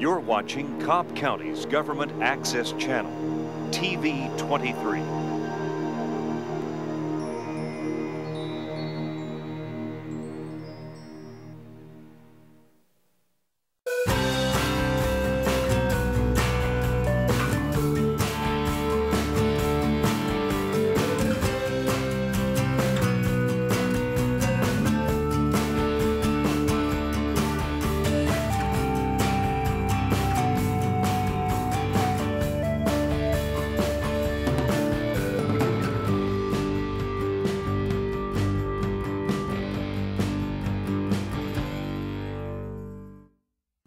You're watching Cobb County's Government Access Channel, TV 23.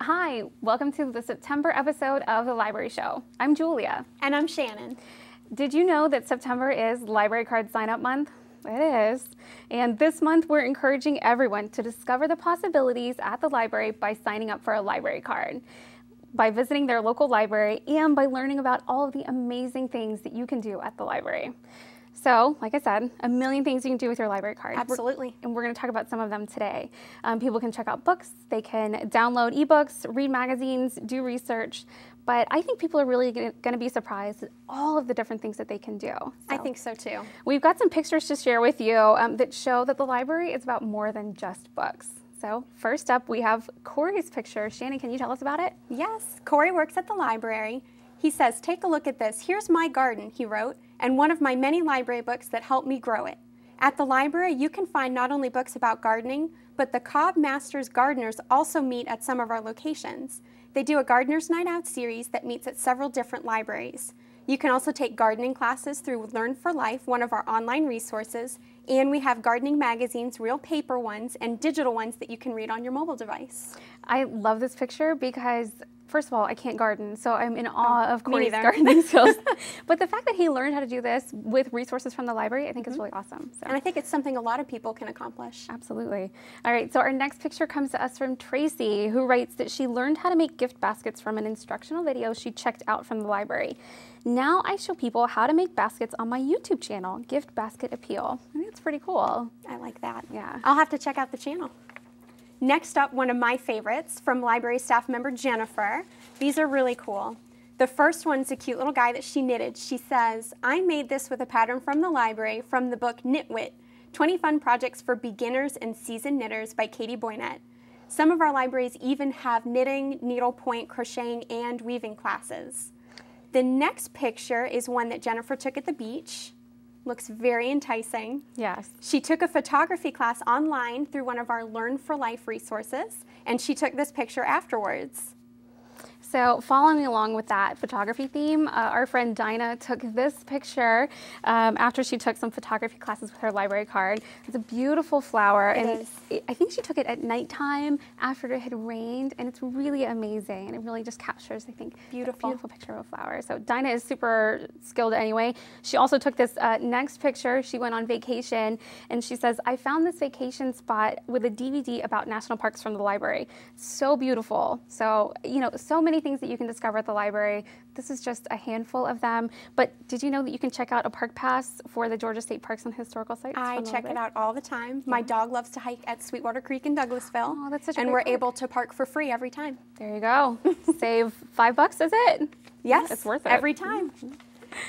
Hi, welcome to the September episode of The Library Show. I'm Julia. And I'm Shannon. Did you know that September is Library Card Sign-Up Month? It is. And this month we're encouraging everyone to discover the possibilities at the library by signing up for a library card, by visiting their local library, and by learning about all of the amazing things that you can do at the library. So, like I said, a million things you can do with your library card. Absolutely. And we're going to talk about some of them today. People can check out books, they can download ebooks, read magazines, do research, but I think people are really going to be surprised at all of the different things that they can do. So, I think so too. We've got some pictures to share with you that show that the library is about more than just books. So first up, we have Corey's picture. Shannon, can you tell us about it? Yes, Corey works at the library. He says, "Take a look at this. Here's my garden," he wrote, "and one of my many library books that helped me grow it." At the library, you can find not only books about gardening, but the Cobb Masters gardeners also meet at some of our locations. They do a Gardener's Night Out series that meets at several different libraries. You can also take gardening classes through Learn for Life, one of our online resources, and we have gardening magazines, real paper ones, and digital ones that you can read on your mobile device. I love this picture because, first of all, I can't garden, so I'm in awe of Corey's neither. gardening skills. But the fact that he learned how to do this with resources from the library, I think is really awesome. So. And I think it's something a lot of people can accomplish. Absolutely. All right, so our next picture comes to us from Tracy, who writes that she learned how to make gift baskets from an instructional video she checked out from the library. Now I show people how to make baskets on my YouTube channel, Gift Basket Appeal. I think it's pretty cool. I like that. Yeah. I'll have to check out the channel. Next up, one of my favorites from library staff member Jennifer. These are really cool. The first one's a cute little guy that she knitted. She says, "I made this with a pattern from the library from the book Knitwit, 20 Fun Projects for Beginners and Seasoned Knitters by Katie Boynette. Some of our libraries even have knitting, needlepoint, crocheting, and weaving classes." The next picture is one that Jennifer took at the beach. Looks very enticing. Yes. She took a photography class online through one of our Learn for Life resources, and she took this picture afterwards. So following along with that photography theme, our friend Dinah took this picture after she took some photography classes with her library card. It's a beautiful flower. I think she took it at nighttime after it had rained, and it's really amazing. And it really just captures, I think, a beautiful picture of a flower. So Dinah is super skilled anyway. She also took this next picture. She went on vacation, and she says, "I found this vacation spot with a DVD about national parks from the library. So beautiful." So, you know, so many things that you can discover at the library. This is just a handful of them. But did you know that you can check out a park pass for the Georgia State Parks and Historical Sites? I check it out all the time. My dog loves to hike at Sweetwater Creek in Douglasville. Oh, that's such a and great we're park. able to park for free every time. There you go. Save $5, is it? Yes, it's worth it. Every time.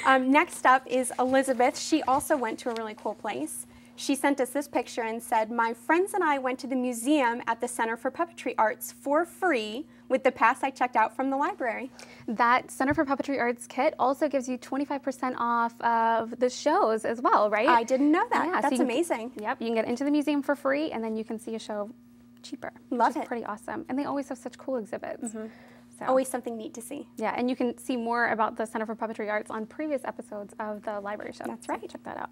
Next up is Elizabeth. She also went to a really cool place. She sent us this picture and said, "My friends and I went to the museum at the Center for Puppetry Arts for free with the pass I checked out from the library." That Center for Puppetry Arts kit also gives you 25% off of the shows as well, right? I didn't know that. Yeah, That's so amazing. Yep, you can get into the museum for free, and then you can see a show cheaper. Love which is it. pretty awesome. And they always have such cool exhibits. So. Always something neat to see. Yeah, and you can see more about the Center for Puppetry Arts on previous episodes of the library show. That's right. So check that out.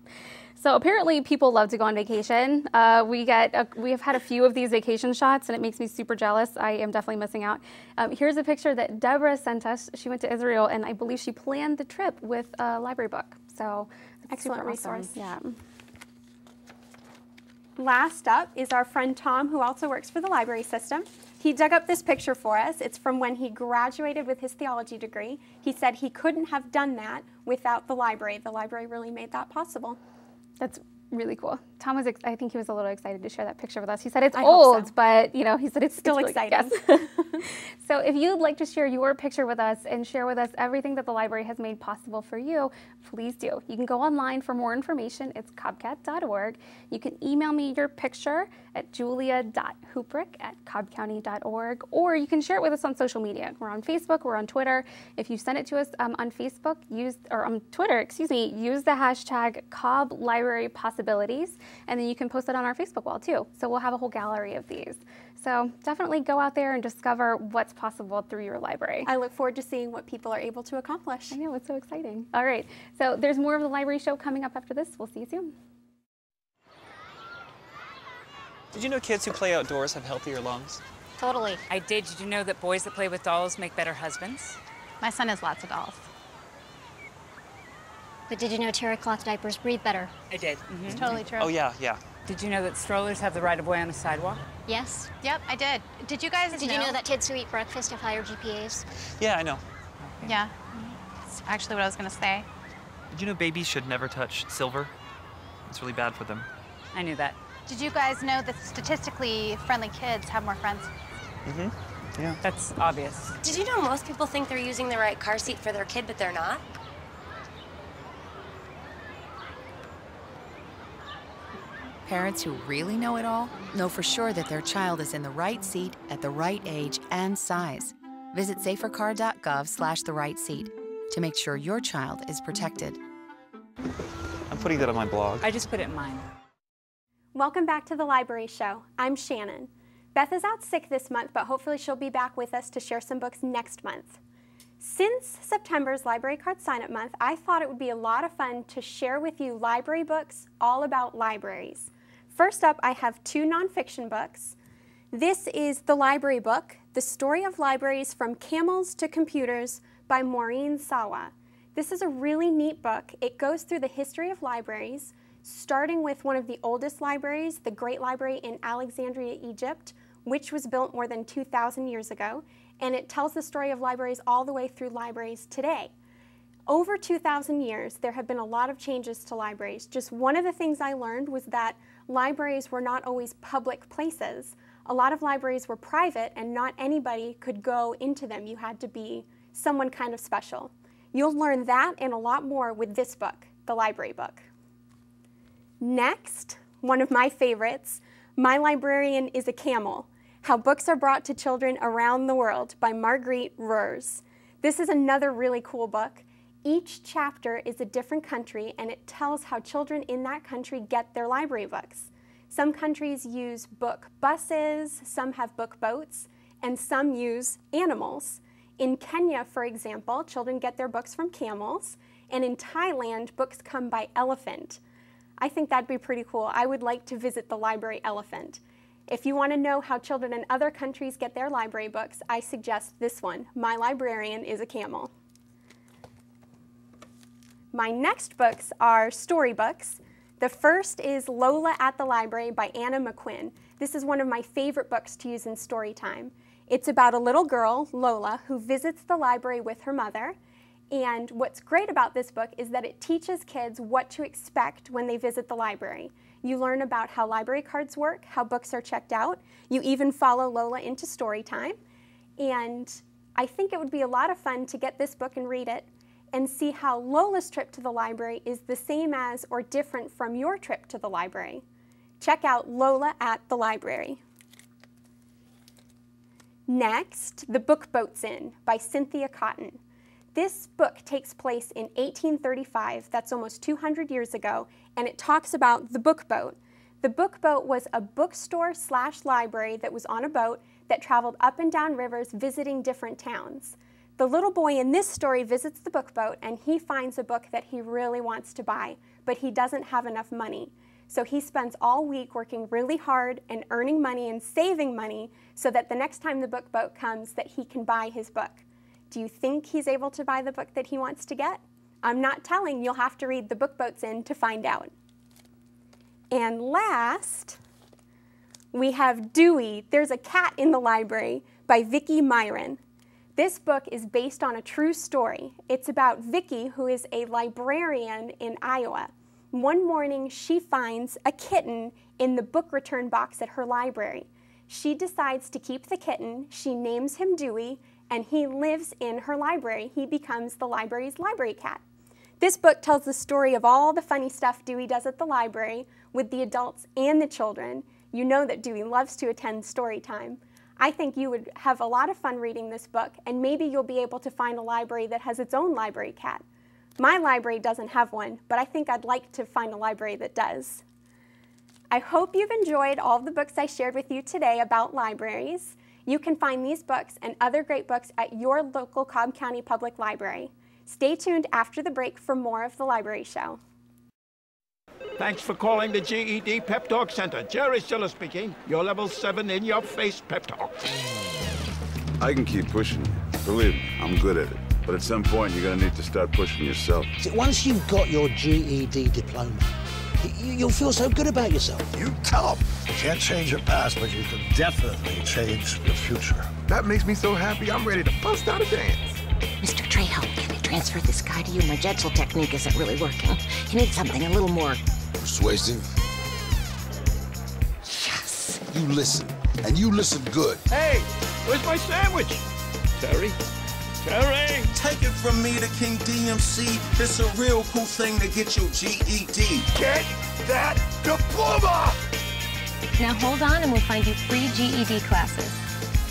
So apparently people love to go on vacation. We have had a few of these vacation shots, and it makes me super jealous. I am definitely missing out. Here's a picture that Deborah sent us. She went to Israel, and I believe she planned the trip with a library book. So excellent super resource. Awesome. Yeah. Last up is our friend Tom, who also works for the library system. He dug up this picture for us. It's from when he graduated with his theology degree. He said he couldn't have done that without the library. The library really made that possible. That's really cool. Tom was, I think he was a little excited to share that picture with us. He said it's I old, hope so. but you know, he said it's Still really exciting. Yes. So if you'd like to share your picture with us and share with us everything that the library has made possible for you, please do. You can go online for more information. It's cobbcat.org. You can email me your picture at julia.hooprick@cobbcounty.org, or you can share it with us on social media. We're on Facebook, we're on Twitter. If you send it to us on Facebook, or on Twitter, excuse me, use the hashtag Cobb Library Possibilities, and then you can post it on our Facebook wall too. So we'll have a whole gallery of these. So definitely go out there and discover what's possible through your library. I look forward to seeing what people are able to accomplish. I know, it's so exciting. All right, so there's more of the library show coming up after this. We'll see you soon. Did you know kids who play outdoors have healthier lungs? Totally. I did. Did you know that boys that play with dolls make better husbands? My son has lots of dolls. But did you know terry cloth diapers breathe better? I did. It's totally true. Oh, yeah, yeah. Did you know that strollers have the right of way on a sidewalk? Yes. Yep, I did. Did you guys Did you know that kids who eat breakfast have higher GPAs? Yeah, I know. Yeah. That's actually what I was going to say. Did you know babies should never touch silver? It's really bad for them. I knew that. Did you guys know that statistically friendly kids have more friends? Mm-hmm. Yeah. That's obvious. Did you know most people think they're using the right car seat for their kid, but they're not? Parents who really know it all know for sure that their child is in the right seat at the right age and size. Visit safercar.gov/the-right-seat to make sure your child is protected. I'm putting that on my blog. I just put it in mine. Welcome back to the Library Show. I'm Shannon. Beth is out sick this month, but hopefully she'll be back with us to share some books next month. Since September's Library Card Sign-Up Month, I thought it would be a lot of fun to share with you library books all about libraries. First up, I have two nonfiction books. This is The Library Book, The Story of Libraries from Camels to Computers by Maureen Sawa. This is a really neat book. It goes through the history of libraries, starting with one of the oldest libraries, the Great Library in Alexandria, Egypt, which was built more than 2,000 years ago, and it tells the story of libraries all the way through libraries today. Over 2,000 years, there have been a lot of changes to libraries. Just one of the things I learned was that libraries were not always public places. A lot of libraries were private, and not anybody could go into them. You had to be someone kind of special. You'll learn that and a lot more with this book, The Library Book. Next, one of my favorites, My Librarian is a Camel, How Books Are Brought to Children Around the World by Marguerite Roers. This is another really cool book. Each chapter is a different country, and it tells how children in that country get their library books. Some countries use book buses, some have book boats, and some use animals. In Kenya, for example, children get their books from camels, and in Thailand, books come by elephant. I think that'd be pretty cool. I would like to visit the library elephant. If you want to know how children in other countries get their library books, I suggest this one, My Librarian is a Camel. My next books are storybooks. The first is Lola at the Library by Anna McQuinn. This is one of my favorite books to use in story time. It's about a little girl, Lola, who visits the library with her mother. And what's great about this book is that it teaches kids what to expect when they visit the library. You learn about how library cards work, how books are checked out. You even follow Lola into story time. And I think it would be a lot of fun to get this book and read it and see how Lola's trip to the library is the same as or different from your trip to the library. Check out Lola at the Library. Next, The Book Boat's In by Cynthia Cotton. This book takes place in 1835, that's almost 200 years ago, and it talks about the book boat. The book boat was a bookstore/library that was on a boat that traveled up and down rivers visiting different towns. The little boy in this story visits the book boat, and he finds a book that he really wants to buy, but he doesn't have enough money. So he spends all week working really hard and earning money and saving money so that the next time the book boat comes that he can buy his book. Do you think he's able to buy the book that he wants to get? I'm not telling, you'll have to read The Book Boat's In to find out. And last, we have Dewey, There's a Cat in the Library by Vicki Myron. This book is based on a true story. It's about Vicki, who is a librarian in Iowa. One morning, she finds a kitten in the book return box at her library. She decides to keep the kitten. She names him Dewey, and he lives in her library. He becomes the library's library cat. This book tells the story of all the funny stuff Dewey does at the library with the adults and the children. You know that Dewey loves to attend story time. I think you would have a lot of fun reading this book, and maybe you'll be able to find a library that has its own library cat. My library doesn't have one, but I think I'd like to find a library that does. I hope you've enjoyed all of the books I shared with you today about libraries. You can find these books and other great books at your local Cobb County Public Library. Stay tuned after the break for more of The Library Show. Thanks for calling the GED Pep Talk Center. Jerry Stiller speaking. Your level 7 in-your-face pep talk. I can keep pushing you. Believe me, I'm good at it. But at some point, you're going to need to start pushing yourself. See, once you've got your GED diploma, you'll feel so good about yourself. You tell them. You can't change your past, but you can definitely change your future. That makes me so happy, I'm ready to bust out a dance. Mr. Trejo, can I transfer this guy to you? My gentle technique isn't really working. You need something a little more... persuasive? Yes. You listen, and you listen good. Hey, where's my sandwich? Terry? Terry! Take it from me, the King DMC. It's a real cool thing to get your GED. Get that diploma! Now hold on and we'll find you free GED classes.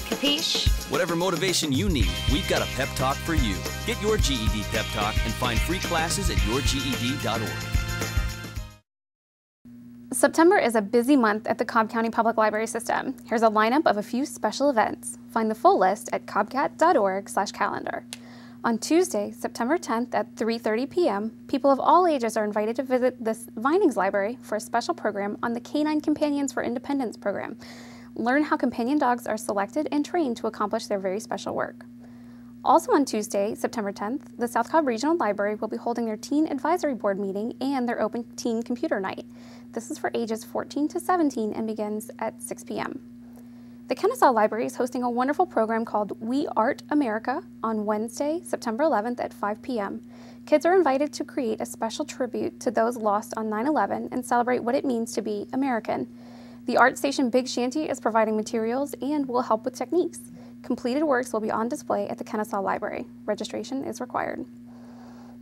Capiche? Whatever motivation you need, we've got a pep talk for you. Get your GED pep talk and find free classes at yourged.org. September is a busy month at the Cobb County Public Library System. Here's a lineup of a few special events. Find the full list at cobbcat.org/calendar. On Tuesday, September 10th at 3:30 p.m., people of all ages are invited to visit the Vinings Library for a special program on the Canine Companions for Independence program. Learn how companion dogs are selected and trained to accomplish their very special work. Also on Tuesday, September 10th, the South Cobb Regional Library will be holding their Teen Advisory Board meeting and their Open Teen Computer Night. This is for ages 14 to 17 and begins at 6 p.m. The Kennesaw Library is hosting a wonderful program called We Art America on Wednesday, September 11th at 5 p.m. Kids are invited to create a special tribute to those lost on 9/11 and celebrate what it means to be American. The Art Station Big Shanty is providing materials and will help with techniques. Completed works will be on display at the Kennesaw Library. Registration is required.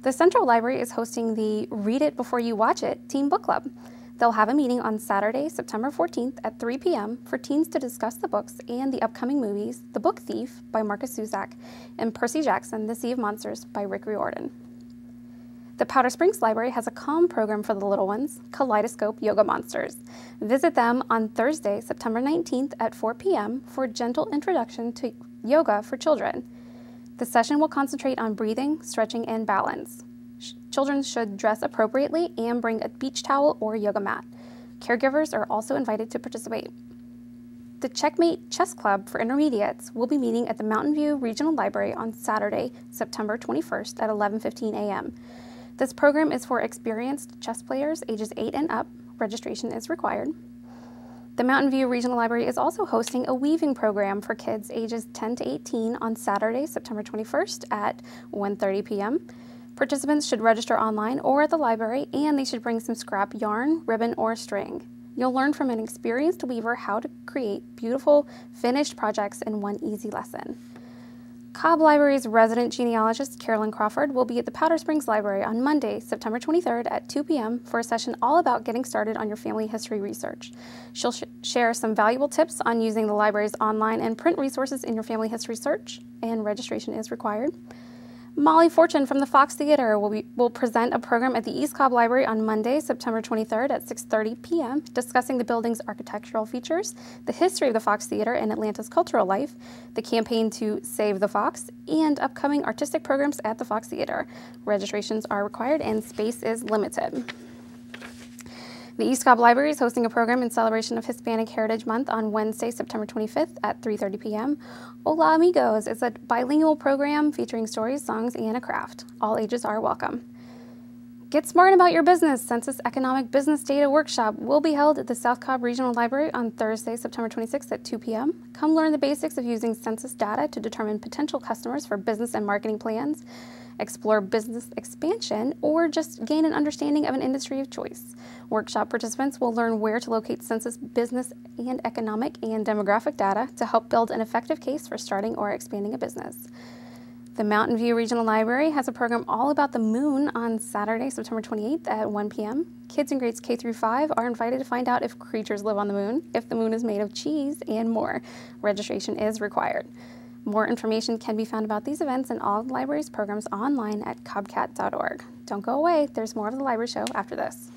The Central Library is hosting the Read It Before You Watch It Teen Book Club. They'll have a meeting on Saturday, September 14th at 3 p.m. for teens to discuss the books and the upcoming movies The Book Thief by Marcus Zusak and Percy Jackson, The Sea of Monsters by Rick Riordan. The Powder Springs Library has a calm program for the little ones, Kaleidoscope Yoga Monsters. Visit them on Thursday, September 19th at 4 p.m. for a gentle introduction to yoga for children. The session will concentrate on breathing, stretching, and balance. Children should dress appropriately and bring a beach towel or yoga mat. Caregivers are also invited to participate. The Checkmate Chess Club for Intermediates will be meeting at the Mountain View Regional Library on Saturday, September 21st at 11:15 a.m. This program is for experienced chess players ages 8 and up. Registration is required. The Mountain View Regional Library is also hosting a weaving program for kids ages 10 to 18 on Saturday, September 21st at 1:30 p.m. Participants should register online or at the library, and they should bring some scrap yarn, ribbon, or string. You'll learn from an experienced weaver how to create beautiful, finished projects in one easy lesson. Cobb Library's resident genealogist, Carolyn Crawford, will be at the Powder Springs Library on Monday, September 23rd at 2 p.m. for a session all about getting started on your family history research. She'll share some valuable tips on using the library's online and print resources in your family history search, and registration is required. Molly Fortune from the Fox Theater will present a program at the East Cobb Library on Monday, September 23rd at 6:30 p.m. discussing the building's architectural features, the history of the Fox Theater and Atlanta's cultural life, the campaign to Save the Fox, and upcoming artistic programs at the Fox Theater. Registrations are required and space is limited. The East Cobb Library is hosting a program in celebration of Hispanic Heritage Month on Wednesday, September 25th at 3:30 p.m. Hola Amigos is a bilingual program featuring stories, songs, and a craft. All ages are welcome. Get smart about your business. Census Economic Business Data Workshop will be held at the South Cobb Regional Library on Thursday, September 26th at 2 p.m. Come learn the basics of using census data to determine potential customers for business and marketing plans, explore business expansion, or just gain an understanding of an industry of choice. Workshop participants will learn where to locate census business and economic and demographic data to help build an effective case for starting or expanding a business. The Mountain View Regional Library has a program all about the moon on Saturday, September 28th at 1 p.m. Kids in grades K through 5 are invited to find out if creatures live on the moon, if the moon is made of cheese, and more. Registration is required. More information can be found about these events and all of the library's programs online at cobbcat.org. Don't go away, there's more of the library show after this.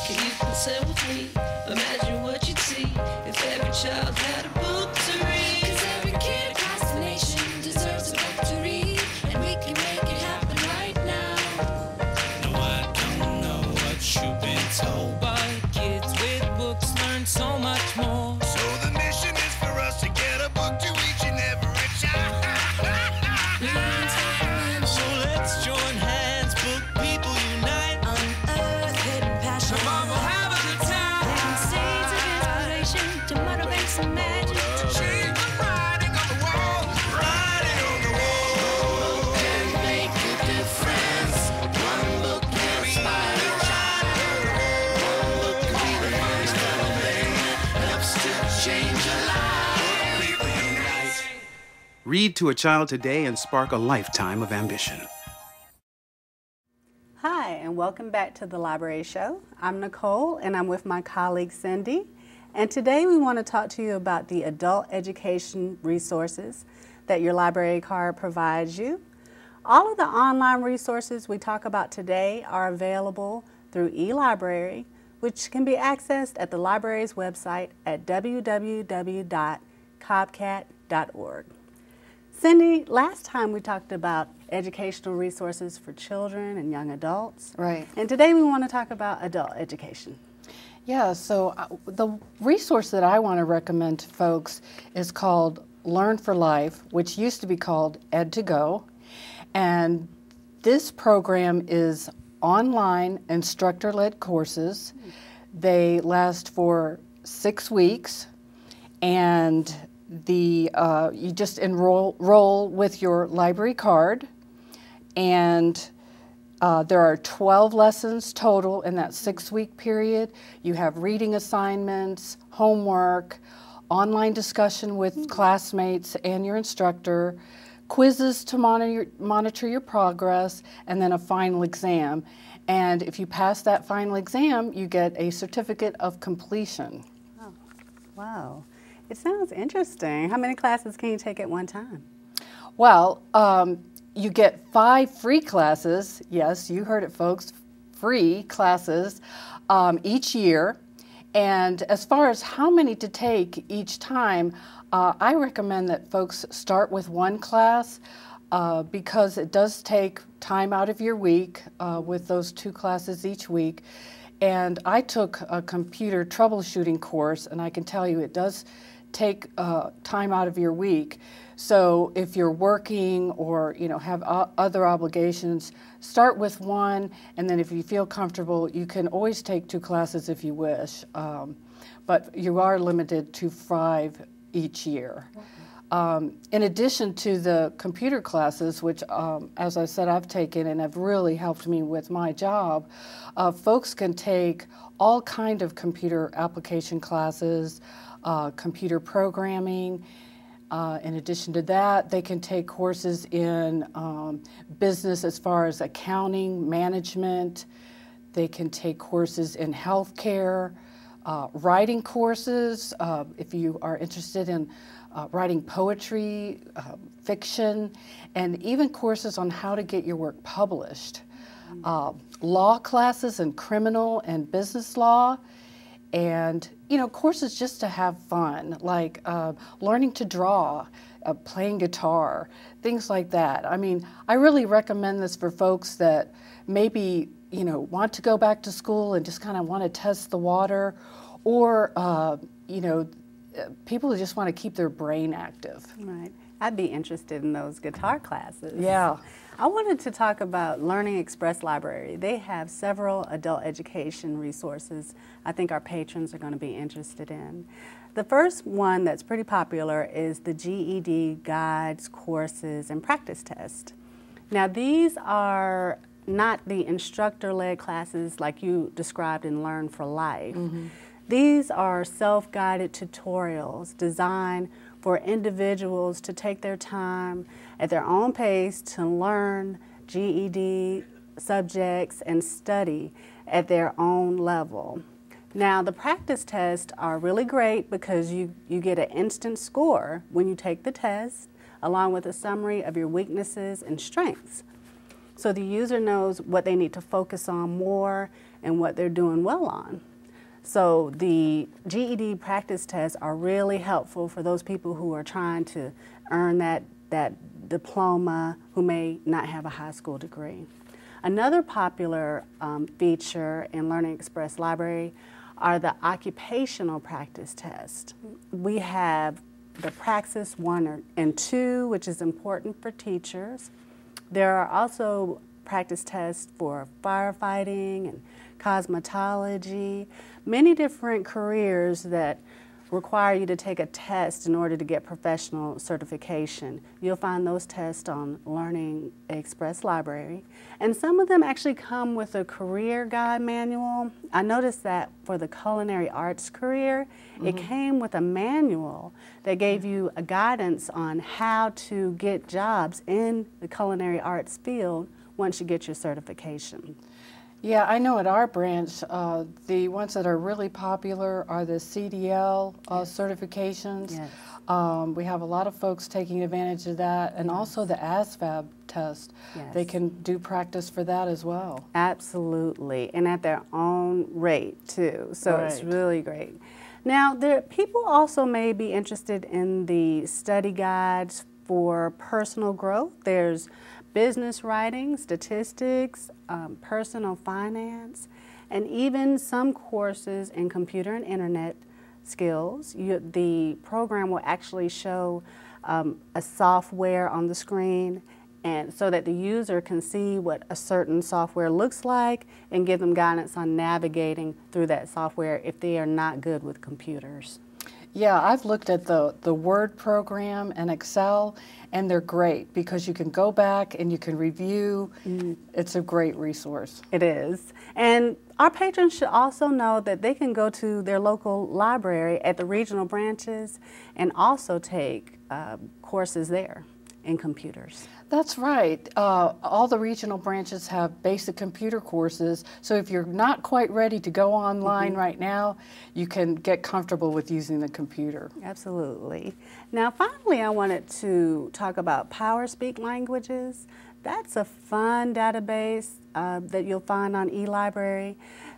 Can you consent with me? Imagine what you'd see if every child had a book to read. 'Cause every kid across the nation deserves a book to read, and we can make it happen right now. No, I don't know what you've been told, but kids with books learn so much more. So the mission is for us to get a book to each and every child. So let's join hands, book people unite, Unearth hidden passion. Come on, we'll have a good time. Plant seeds of inspiration to motivate some magic. To change the writing on the wall, writing on the wall. And make a difference. One book can inspire a child. One book can be the first thing that helps to change a life. People unite. Read to a child today and spark a lifetime of ambition. Hi, and welcome back to the Library Show. I'm Nicole, and I'm with my colleague Cindy. And today we want to talk to you about the adult education resources that your library card provides you. All of the online resources we talk about today are available through eLibrary, which can be accessed at the library's website at www.cobbcat.org. Cindy, last time we talked about educational resources for children and young adults. Right. And today we want to talk about adult education. Yeah, so the resource that I want to recommend to folks is called Learn for Life, which used to be called Ed2Go. And this program is online instructor-led courses. They last for 6 weeks, and you just enroll with your library card, and there are 12 lessons total in that 6-week period. You have reading assignments, homework, online discussion with classmates and your instructor, quizzes to monitor your progress, and then a final exam. And if you pass that final exam, you get a certificate of completion. Oh, wow. It sounds interesting. How many classes can you take at one time? Well, you get 5 free classes. Yes, you heard it, folks, free classes each year. And as far as how many to take each time, I recommend that folks start with 1 class because it does take time out of your week with those 2 classes each week. And I took a computer troubleshooting course, and I can tell you it does take time out of your week. So if you're working or have other obligations, start with 1, and then if you feel comfortable, you can always take 2 classes if you wish. But you are limited to 5 each year. In addition to the computer classes, which, as I said, I've taken and have really helped me with my job, folks can take all kind of computer application classes, computer programming. In addition to that, they can take courses in business as far as accounting, management. They can take courses in healthcare, writing courses, if you are interested in writing poetry, fiction, and even courses on how to get your work published. Law classes in criminal and business law, and courses just to have fun, like learning to draw, playing guitar, things like that. I mean, I really recommend this for folks that maybe want to go back to school and just kind of want to test the water, or people who just want to keep their brain active. Right. I'd be interested in those guitar classes. Yeah. I wanted to talk about Learning Express Library. They have several adult education resources I think our patrons are going to be interested in. The first one that's pretty popular is the GED guides, courses, and practice test. Now these are not the instructor-led classes like you described in Learn for Life. These are self-guided tutorials designed for individuals to take their time at their own pace to learn GED subjects and study at their own level. Now, the practice tests are really great because you get an instant score when you take the test, along with a summary of your weaknesses and strengths. So the user knows what they need to focus on more and what they're doing well on. So the GED practice tests are really helpful for those people who are trying to earn that diploma who may not have a high school degree. Another popular feature in Learning Express Library are the occupational practice tests. We have the Praxis 1 and 2, which is important for teachers. There are also practice tests for firefighting and cosmetology, many different careers that require you to take a test in order to get professional certification. You'll find those tests on Learning Express Library. And some of them actually come with a career guide manual. I noticed that for the culinary arts career, it came with a manual that gave you a guidance on how to get jobs in the culinary arts field once you get your certification. Yeah, I know at our branch, the ones that are really popular are the CDL certifications. Yes. We have a lot of folks taking advantage of that, and also the ASVAB test. Yes. They can do practice for that as well. Absolutely, and at their own rate too, so it's Right. really great. Now, people also may be interested in the study guides for personal growth. There's business writing, statistics, personal finance, and even some courses in computer and internet skills. The program will actually show a software on the screen, and so that the user can see what a certain software looks like and give them guidance on navigating through that software if they are not good with computers. Yeah, I've looked at the Word program and Excel, and they're great because you can go back and you can review. It's a great resource. It is. And our patrons should also know that they can go to their local library at the regional branches and also take courses there in computers. That's right. All the regional branches have basic computer courses, so if you're not quite ready to go online right now, you can get comfortable with using the computer. Absolutely. Now finally, I wanted to talk about PowerSpeak Languages. That's a fun database that you'll find on eLibrary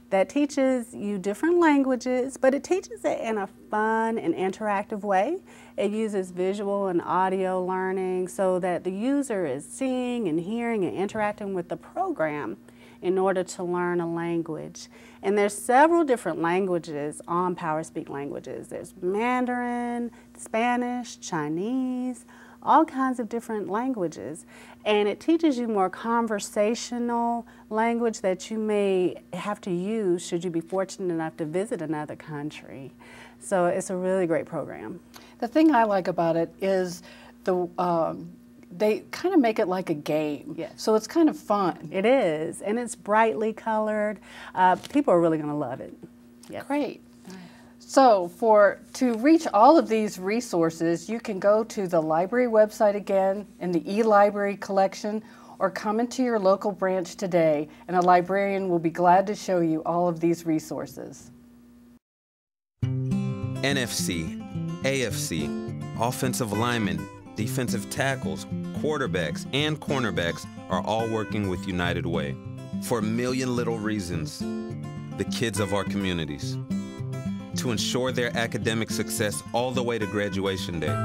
that teaches you different languages, but it teaches it in a fun and interactive way. It uses visual and audio learning so that the user is seeing and hearing and interacting with the program in order to learn a language. And there's several different languages on PowerSpeak Languages. There's Mandarin, Spanish, Chinese, all kinds of different languages. And it teaches you more conversational language that you may have to use should you be fortunate enough to visit another country. So it's a really great program. The thing I like about it is they kind of make it like a game. Yes. So it's kind of fun. It is, and it's brightly colored. People are really going to love it. Yes. Great. So to reach all of these resources, you can go to the library website again in the eLibrary collection, or come into your local branch today, and a librarian will be glad to show you all of these resources. NFC, AFC, offensive linemen, defensive tackles, quarterbacks, and cornerbacks are all working with United Way for a million little reasons. The kids of our communities. To ensure their academic success all the way to graduation day.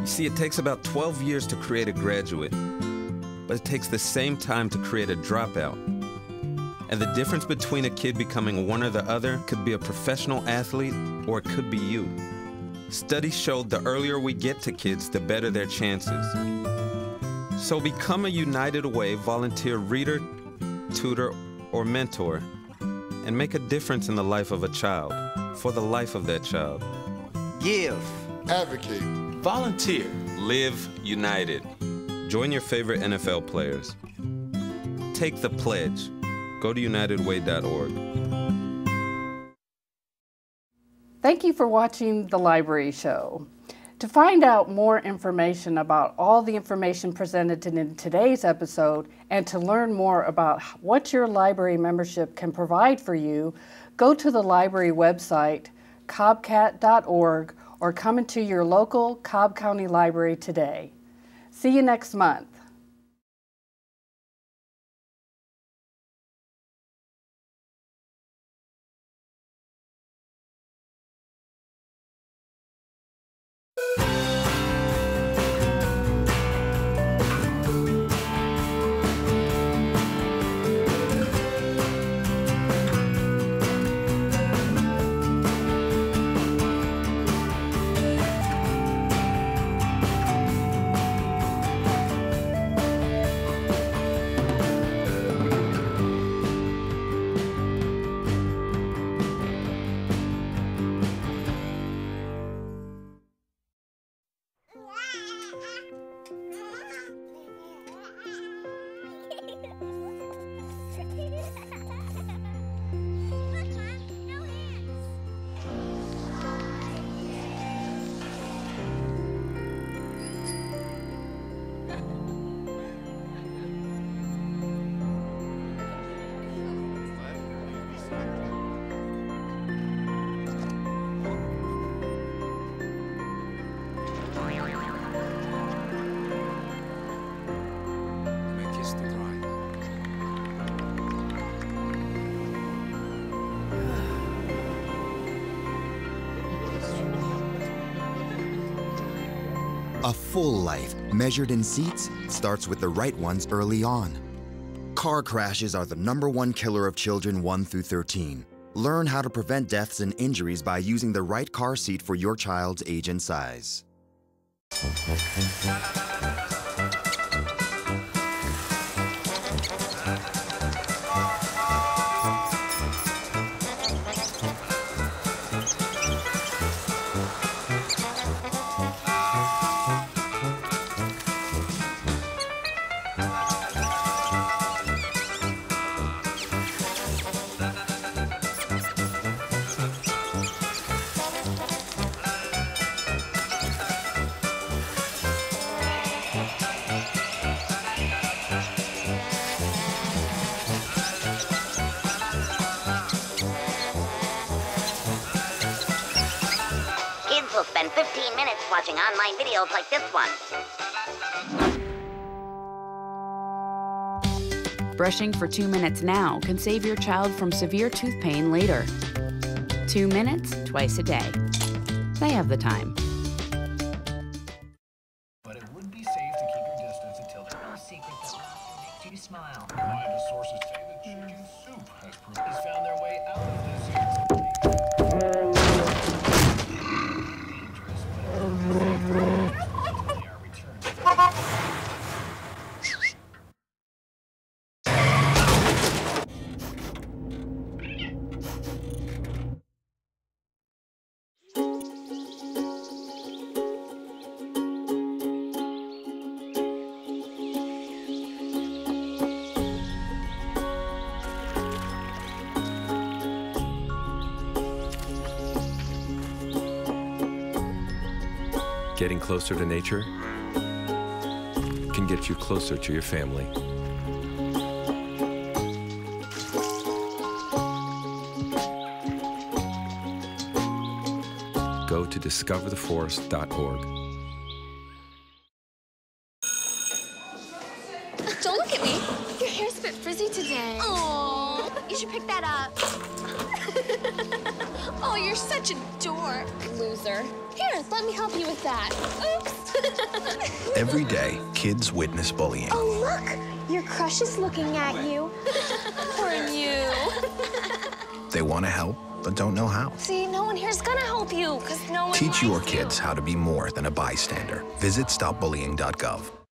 You see, it takes about 12 years to create a graduate, but it takes the same time to create a dropout. And the difference between a kid becoming one or the other could be a professional athlete, or it could be you. Studies showed the earlier we get to kids, the better their chances. So become a United Way volunteer reader, tutor, or mentor, and make a difference in the life of a child, for the life of that child. Give. Advocate. Volunteer. Live united. Join your favorite NFL players. Take the pledge. Go to unitedway.org. Thank you for watching The Library Show. To find out more information about all the information presented in today's episode and to learn more about what your library membership can provide for you, go to the library website, cobbcat.org, or come into your local Cobb County Library today. See you next month. A full life, measured in seats, starts with the right ones early on. Car crashes are the #1 killer of children 1 through 13. Learn how to prevent deaths and injuries by using the right car seat for your child's age and size. Will spend 15 minutes watching online videos like this one. Brushing for 2 minutes now can save your child from severe tooth pain later. 2 minutes, twice a day. They have the time. But it would be safe to keep your distance until there's no secret that laughter makes you smile. Reliable sources say that chicken soup has found their way out of this. Getting closer to nature can get you closer to your family. Go to discovertheforest.org. Don't look at me. Your hair's a bit frizzy today. Oh, you should pick that up. Oh, you're such a dork. Loser. Here, let me help you with that. Oops. Every day, kids witness bullying. Oh, look. Your crush is looking at you. Poor you. They want to help, but don't know how. See, no one here's gonna help you, because no one Teach your likes you. kids how to be more than a bystander. Visit stopbullying.gov.